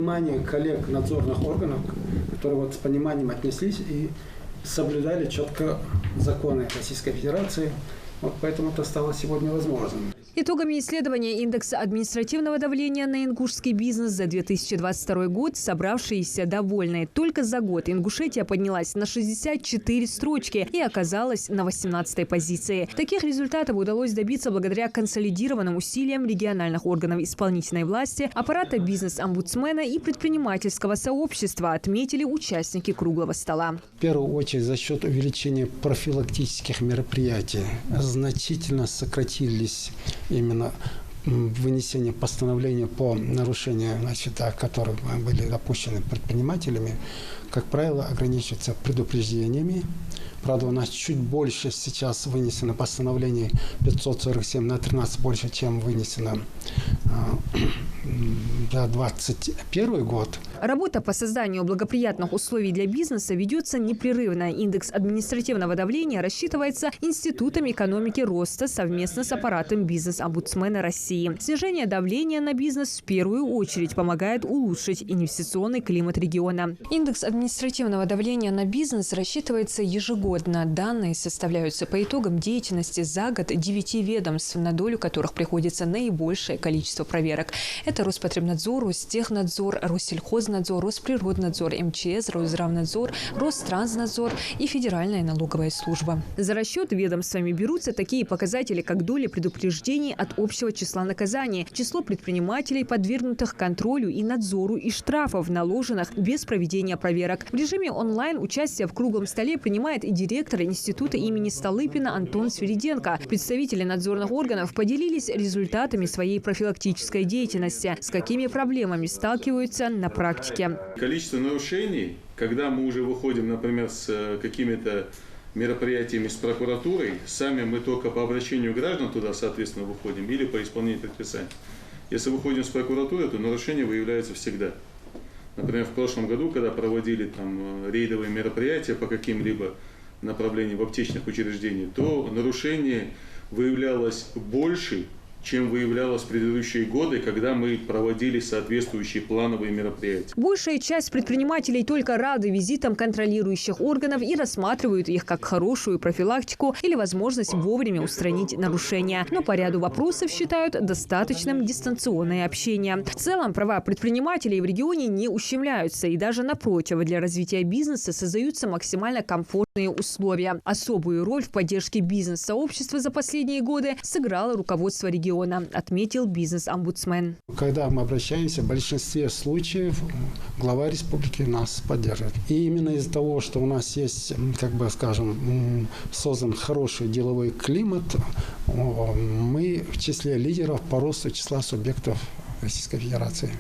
Внимание коллег надзорных органов, которые вот с пониманием отнеслись и соблюдали четко законы Российской Федерации. Вот поэтому это стало сегодня возможным. Итогами исследования индекса административного давления на ингушский бизнес за 2022 год собравшиеся довольны. Только за год Ингушетия поднялась на 64 строчки и оказалась на 18-й позиции. Таких результатов удалось добиться благодаря консолидированным усилиям региональных органов исполнительной власти, аппарата бизнес-омбудсмена и предпринимательского сообщества, отметили участники круглого стола. В первую очередь за счет увеличения профилактических мероприятий значительно сократились именно вынесение постановления по нарушению, которые были допущены предпринимателями, как правило, ограничиваются предупреждениями. Правда, у нас чуть больше сейчас вынесено постановлений 547 на 13 больше, чем вынесено за 2021 год. Работа по созданию благоприятных условий для бизнеса ведется непрерывно. Индекс административного давления рассчитывается Институтом экономики роста совместно с аппаратом бизнес-омбудсмена России. Снижение давления на бизнес в первую очередь помогает улучшить инвестиционный климат региона. Индекс административного давления на бизнес рассчитывается ежегодно. Данные составляются по итогам деятельности за год 9 ведомств, на долю которых приходится наибольшее количество проверок. Это Роспотребнадзор, Ростехнадзор, Россельхознадзор, Росприроднадзор, МЧС, Росздравнадзор, Ространснадзор и Федеральная налоговая служба. За расчет ведомствами берутся такие показатели, как доля предупреждений от общего числа наказаний, число предпринимателей, подвергнутых контролю и надзору, и штрафов, наложенных без проведения проверок. В режиме онлайн участие в круглом столе принимает и директор института имени Столыпина Антон Свириденко. Представители надзорных органов поделились результатами своей профилактической деятельности, с какими проблемами сталкиваются на практике. Количество нарушений, когда мы уже выходим, например, с какими-то мероприятиями с прокуратурой, сами мы только по обращению граждан туда, соответственно, выходим или по исполнению предписаний. Если выходим с прокуратуры, то нарушения выявляются всегда. Например, в прошлом году, когда проводили рейдовые мероприятия по каким-либо направлениям в аптечных учреждениях, то нарушение выявлялось больше, чем выявлялось в предыдущие годы, когда мы проводили соответствующие плановые мероприятия. Большая часть предпринимателей только рады визитам контролирующих органов и рассматривают их как хорошую профилактику или возможность вовремя устранить нарушения. Но по ряду вопросов считают достаточным дистанционное общение. В целом, права предпринимателей в регионе не ущемляются и даже напротив, для развития бизнеса создаются максимально комфортные условия. Особую роль в поддержке бизнес-сообщества за последние годы сыграло руководство региона, отметил бизнес-омбудсмен. Когда мы обращаемся, в большинстве случаев глава республики нас поддерживает. И именно из-за того, что у нас есть, создан хороший деловой климат, мы в числе лидеров по росту числа субъектов Российской Федерации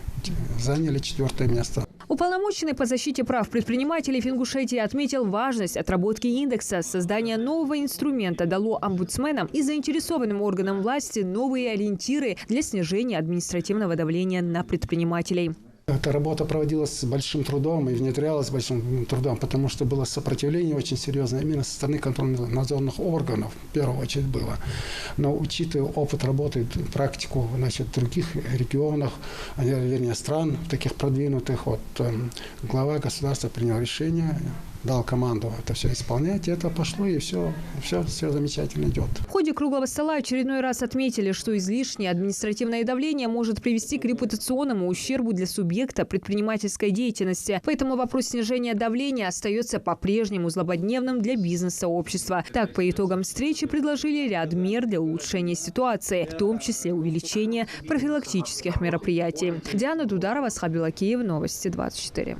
заняли 4-е место. Уполномоченный по защите прав предпринимателей в Ингушетии отметил важность отработки индекса. Создание нового инструмента дало омбудсменам и заинтересованным органам власти новые ориентиры для снижения административного давления на предпринимателей. Эта работа проводилась с большим трудом и внедрялась с большим трудом, потому что было сопротивление очень серьезное именно со стороны контрольно-надзорных органов, в первую очередь было. Но учитывая опыт работы, практику в других регионах, стран таких продвинутых, глава государства принял решение, дал команду это все исполнять, и это пошло, и все замечательно идет. В ходе круглого стола очередной раз отметили, что излишнее административное давление может привести к репутационному ущербу для субъекта предпринимательской деятельности. Поэтому вопрос снижения давления остается по-прежнему злободневным для бизнес-сообщества. Так, по итогам встречи предложили ряд мер для улучшения ситуации, в том числе увеличение профилактических мероприятий. Диана Дударова, Асхат Белакеев, Новости 24.